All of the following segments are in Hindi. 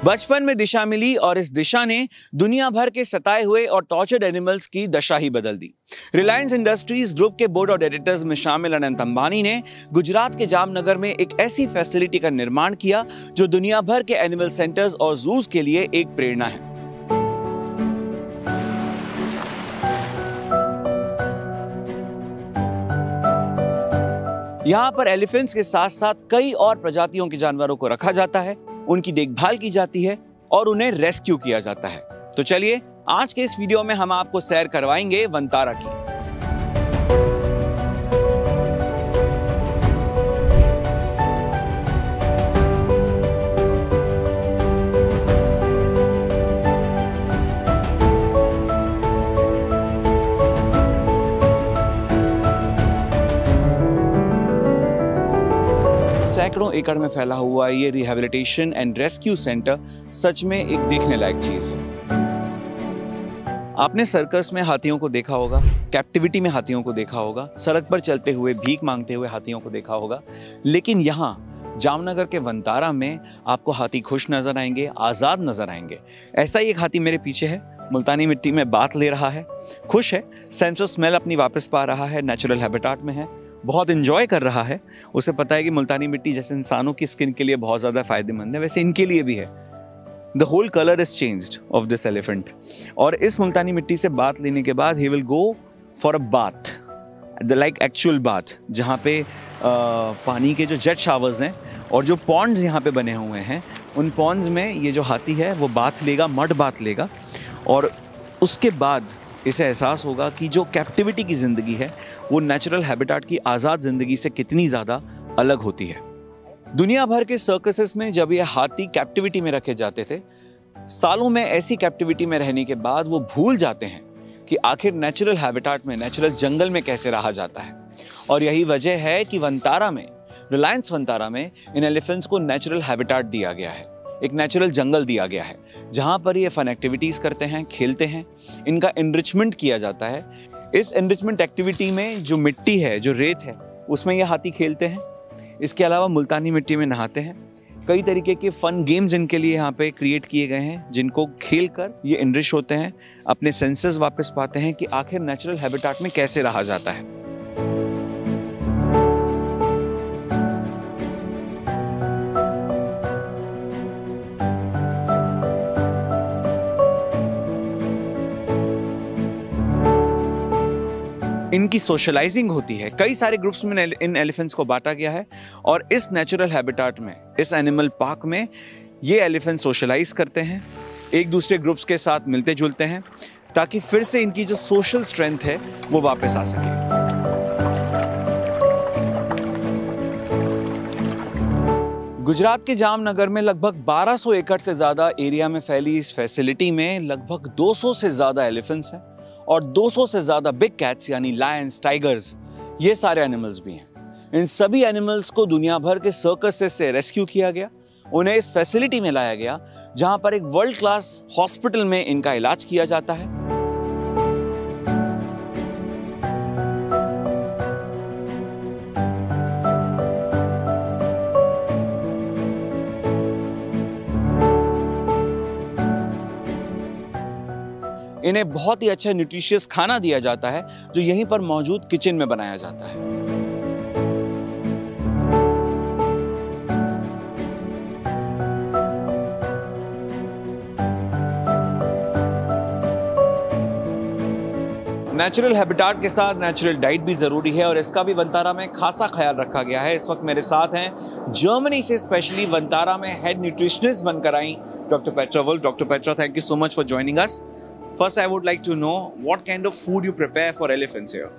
बचपन में दिशा मिली और इस दिशा ने दुनिया भर के सताए हुए और टॉर्चर्ड एनिमल्स की दशा ही बदल दी। रिलायंस इंडस्ट्रीज ग्रुप के बोर्ड ऑफ डायरेक्टर्स में शामिल अनंत अंबानी ने गुजरात के जामनगर में एक ऐसी फैसिलिटी का निर्माण किया जो दुनिया भर के एनिमल सेंटर्स और जूस के लिए एक प्रेरणा है। यहां पर एलिफेंट्स के साथ साथ कई और प्रजातियों के जानवरों को रखा जाता है, उनकी देखभाल की जाती है और उन्हें रेस्क्यू किया जाता है। तो चलिए आज के इस वीडियो में हम आपको सैर करवाएंगे वनतारा की। सैकड़ों एकड़ में फैला हुआ ये रिहैबिलिटेशन एंड रेस्क्यू सेंटर सच में एक देखने लायक चीज है। आपने सर्कस में हाथियों को देखा होगा, कैप्टिविटी में हाथियों को देखा होगा, सड़क पर चलते हुए भीख मांगते हुए हाथियों को देखा होगा, लेकिन यहाँ जामनगर के वनतारा में आपको हाथी खुश नजर आएंगे, आजाद नजर आएंगे। ऐसा ही एक हाथी मेरे पीछे है, मुल्तानी मिट्टी में बात ले रहा है, खुश है, सेंस ऑफ स्मेल अपनी वापस पा रहा है, नेचुरल हैबिटेट में है, बहुत एंजॉय कर रहा है। उसे पता है कि मुल्तानी मिट्टी जैसे इंसानों की स्किन के लिए बहुत ज़्यादा फायदेमंद है, वैसे इनके लिए भी है। The whole colour is changed of this elephant. और इस मुल्तानी मिट्टी से बात लेने के बाद ही will go for a bath, the like actual bath, जहाँ पे पानी के जो जेट शावर्स हैं और जो पॉन्ड्स यहाँ पे बने हुए हैं, उन पॉन्ड्स में ये जो हाथी है वो बाथ लेगा, मड बाथ लेगा। और उसके बाद इसे एहसास होगा कि जो कैप्टिविटी की ज़िंदगी है वो नेचुरल हैबिटेट की आज़ाद ज़िंदगी से कितनी ज़्यादा अलग होती है। दुनिया भर के सर्कसेस में जब ये हाथी कैप्टिविटी में रखे जाते थे, सालों में ऐसी कैप्टिविटी में रहने के बाद वो भूल जाते हैं कि आखिर नेचुरल हैबिटेट में, नेचुरल जंगल में कैसे रहा जाता है। और यही वजह है कि वनतारा में, रिलायंस वनतारा में इन एलिफेंट्स को नेचुरल हैबिटेट दिया गया है, एक नेचुरल जंगल दिया गया है जहां पर ये फन एक्टिविटीज़ करते हैं, खेलते हैं, इनका एनरिचमेंट किया जाता है। इस एनरिचमेंट एक्टिविटी में जो मिट्टी है, जो रेत है, उसमें ये हाथी खेलते हैं। इसके अलावा मुल्तानी मिट्टी में नहाते हैं। कई तरीके के फन गेम्स इनके लिए यहाँ पे क्रिएट किए गए हैं, जिनको खेल कर ये एनरिच होते हैं, अपने सेंसेस वापस पाते हैं कि आखिर नेचुरल हैबिटेट में कैसे रहा जाता है। इनकी सोशलाइजिंग होती है, कई सारे ग्रुप्स में इन एलिफेंट्स को बांटा गया है और इस नेचुरल हैबिटेट में, इस एनिमल पार्क में ये एलिफेंट सोशलाइज करते हैं, एक दूसरे ग्रुप्स के साथ मिलते जुलते हैं ताकि फिर से इनकी जो सोशल स्ट्रेंथ है वो वापस आ सके। गुजरात के जामनगर में लगभग 1200 एकड़ से ज़्यादा एरिया में फैली इस फैसिलिटी में लगभग 200 से ज़्यादा एलिफेंट्स हैं और 200 से ज़्यादा बिग कैट्स यानी लायंस, टाइगर्स, ये सारे एनिमल्स भी हैं। इन सभी एनिमल्स को दुनिया भर के सर्कसेस से रेस्क्यू किया गया, उन्हें इस फैसिलिटी में लाया गया जहां पर एक वर्ल्ड क्लास हॉस्पिटल में इनका इलाज किया जाता है। इन्हें बहुत ही अच्छा न्यूट्रिशियस खाना दिया जाता है जो यहीं पर मौजूद किचन में बनाया जाता है। नेचुरल हैबिटेट के साथ नेचुरल डाइट भी ज़रूरी है और इसका भी वनतारा में खासा ख्याल रखा गया है। इस वक्त मेरे साथ हैं जर्मनी से स्पेशली वनतारा में हेड न्यूट्रिशनिस्ट बनकर आई doctor Petra Wolf. Doctor Petra, thank you so much for joining us. First, I would like to know what kind of food you prepare for elephants here.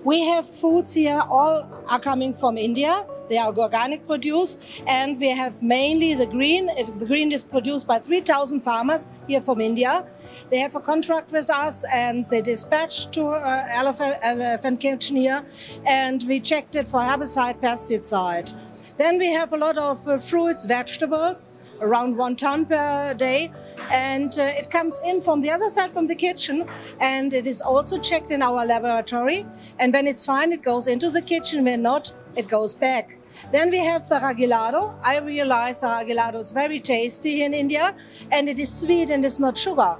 We have foods here, all are coming from India. They are organic produce, and we have mainly the green. The green is produced by 3,000 farmers here from India. They have a contract with us, and they dispatch to elephant kitchen here, and we checked it for herbicide, pesticide. Then we have a lot of fruits, vegetables. around 1 ton per day. And it comes in from the other side from the kitchen, and it is also checked in our laboratory. And when it's fine, it goes into the kitchen. When not, it goes back. Then we have the ragilado. I realize the ragilado is very tasty in India, and it is sweet and it's not sugar.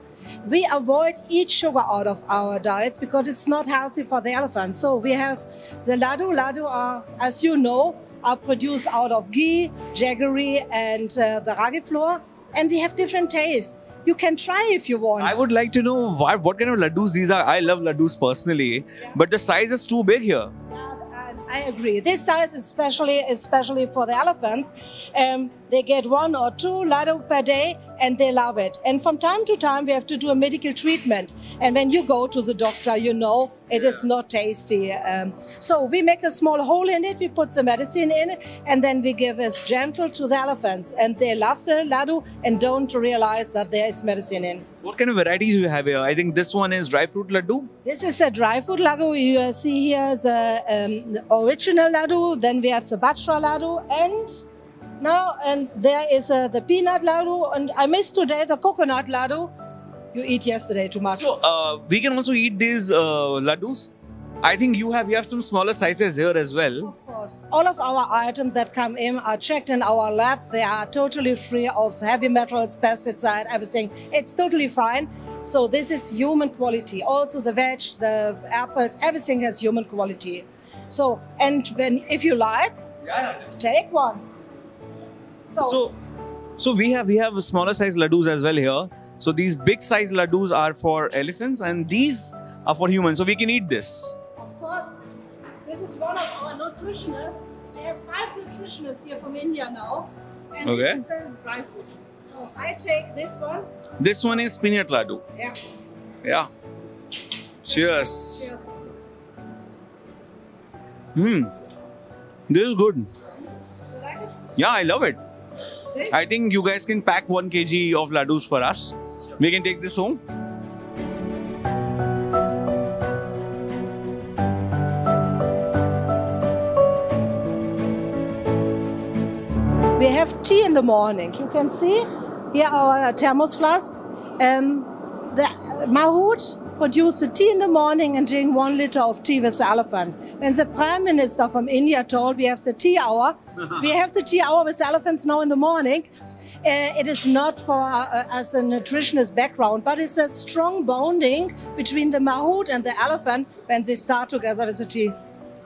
We avoid eat sugar out of our diets because it's not healthy for the elephant. So we have the ladu. Ladu are, as you know, are produced out of ghee, jaggery, and the ragi flour. And we have different tastes. You can try if you want. I would like to know what kind of laddus these are. I love laddus personally, but the size is too big here. I agree. This size is especially for the elephants. They get 1 or 2 laddu per day and they love it. And from time to time, we have to do a medical treatment. And when you go to the doctor, you know it is not tasty. So we make a small hole in it, we put the medicine in it, and then we give it gentle to the elephants. And they love the laddu and don't realize that there is medicine in. What kind of varieties do you have here? I think this one is dry fruit laddu. This is a dry fruit laddu. You see here the original laddu. Then we have the batra laddu, and there is the peanut laddu. And I missed today the coconut laddu. You eat yesterday too much. So we can also eat these laddus. I think you have some smaller sizes here as well. Of course. All of our items that come in are checked in our lab. They are totally free of heavy metals, pesticide, everything. It's totally fine. So this is human quality. Also the veg, the apples, everything has human quality. So, and if you like, take one. So we have smaller size laddus as well here. So these big size laddus are for elephants and these are for humans. So we can eat this. Of course. This is one of our nutritionists. We have 5 nutritionists here from India now. And this is a dry fruit. So I take this one. This one is peanut laddu. Yeah. Yeah. Cheers. Cheers. This is good. You like it? Yeah, I love it. See? I think you guys can pack 1 kg of laddus for us. We can take this home. We have tea in the morning. You can see here our thermos flask. The mahout produce the tea in the morning and drink 1 liter of tea with the elephant. When the Prime Minister from India told we have the tea hour, we have the tea hour with the elephants now in the morning. It is not for as a nutritionist background, but it's a strong bonding between the mahout and the elephant when they start together with the tea.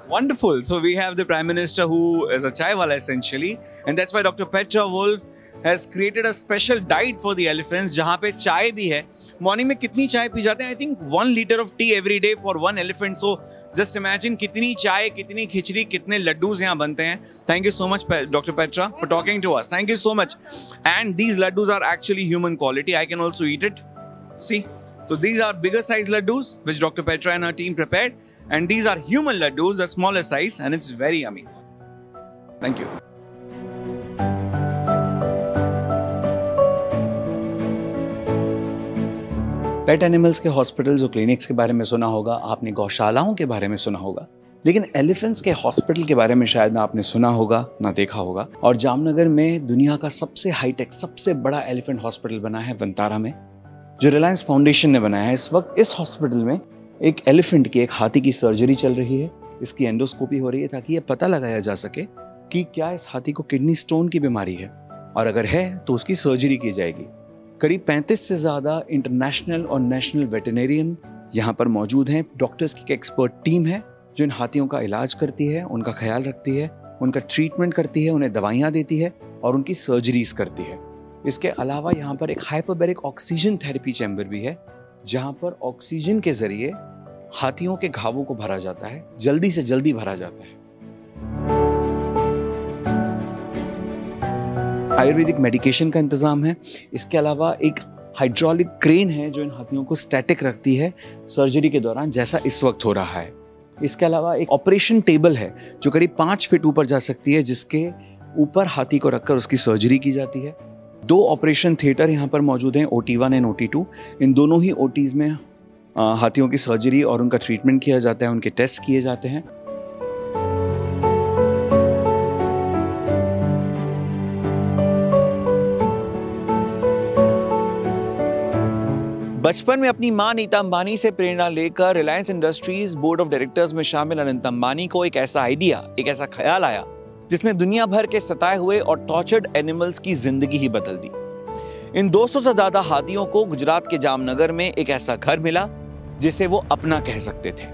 Wonderful. So we have the Prime Minister who is a chai wala essentially, and that's why Dr. Petra Wolf has created a special diet for the elephants जहाँ पे चाय भी है. Morning में कितनी चाय पी जाते हैं? I think 1 liter of tea every day for 1 elephant. So just imagine कितनी चाय, कितनी खिचड़ी, कितने लड्डूस यहाँ बनते हैं. Thank you so much, Dr. Petra, for talking to us. Thank you so much. And these laddus are actually human quality. I can also eat it. See? So these are bigger size laddus which Dr. Petra and her team prepared, and these are human laddus, the smaller size, and it's very yummy. Thank you. Pet animals के हॉस्पिटल्स और क्लिनिक्स के बारे में सुना होगा, आपने गौशालाओं के बारे में सुना होगा, लेकिन एलिफेंट्स के हॉस्पिटल के बारे में शायद ना आपने सुना होगा ना देखा होगा. और जामनगर में दुनिया का सबसे हाईटेक, सबसे बड़ा एलिफेंट हॉस्पिटल बना है वंतारा में, जो रिलायंस फाउंडेशन ने बनाया है. इस वक्त इस हॉस्पिटल में एक एलिफेंट की, एक हाथी की सर्जरी चल रही है. इसकी एंडोस्कोपी हो रही है ताकि ये पता लगाया जा सके कि क्या इस हाथी को किडनी स्टोन की बीमारी है, और अगर है तो उसकी सर्जरी की जाएगी. करीब 35 से ज़्यादा इंटरनेशनल और नेशनल वेटरनेरियन यहाँ पर मौजूद हैं. डॉक्टर्स की एक एक्सपर्ट टीम है जो इन हाथियों का इलाज करती है, उनका ख्याल रखती है, उनका ट्रीटमेंट करती है, उन्हें दवाइयाँ देती है और उनकी सर्जरीज करती है. इसके अलावा यहाँ पर एक हाइपरबैरिक ऑक्सीजन थेरेपी चैम्बर भी है, जहाँ पर ऑक्सीजन के जरिए हाथियों के घावों को भरा जाता है, जल्दी से जल्दी भरा जाता है. आयुर्वेदिक मेडिकेशन का इंतजाम है. इसके अलावा एक हाइड्रोलिक क्रेन है जो इन हाथियों को स्टैटिक रखती है सर्जरी के दौरान, जैसा इस वक्त हो रहा है. इसके अलावा एक ऑपरेशन टेबल है जो करीब 5 फीट ऊपर जा सकती है, जिसके ऊपर हाथी को रखकर उसकी सर्जरी की जाती है. 2 ऑपरेशन थिएटर यहाँ पर मौजूद हैं, OT1 एंड OT2. इन दोनों ही OTs में हाथियों की सर्जरी और उनका ट्रीटमेंट किया जाता है, उनके टेस्ट किए जाते हैं. बचपन में अपनी मां नीता अंबानी से प्रेरणा लेकर Reliance industries board of directors में शामिल अनंत अंबानी को एक ऐसा आइडिया, एक ऐसा ख्याल आया जिसने दुनिया भर के सताए हुए और टॉर्चर्ड एनिमल्स की जिंदगी ही बदल दी। इन 200 से ज्यादा हाथियों को गुजरात के जामनगर में एक ऐसा घर मिला जिसे वो अपना कह सकते थे।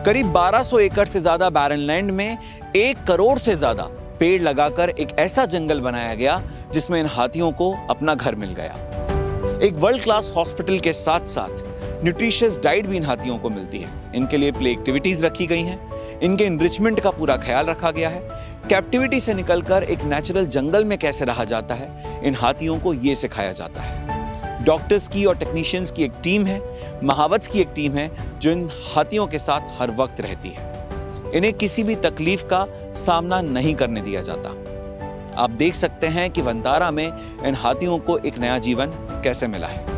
करीब 1200 एकड़ से ज्यादा बैरन लैंड में 1 करोड़ से ज्यादा पेड़ लगाकर एक ऐसा जंगल बनाया गया जिसमें इन हाथियों को अपना घर मिल गया। एक वर्ल्ड क्लास हॉस्पिटल के साथ साथ न्यूट्रिशियस डाइट भी इन हाथियों को मिलती है। इनके लिए प्ले एक्टिविटीज रखी गई हैं, इनके इनरिचमेंट का पूरा ख्याल रखा गया है। कैप्टिविटी से निकलकर एक नेचुरल जंगल में कैसे रहा जाता है, इन हाथियों को यह सिखाया जाता है। डॉक्टर्स की और टेक्नीशियंस की एक टीम है, महावत्स की एक टीम है जो इन हाथियों के साथ हर वक्त रहती है। इन्हें किसी भी तकलीफ का सामना नहीं करने दिया जाता। आप देख सकते हैं कि वंतारा में इन हाथियों को एक नया जीवन कैसे मिला है।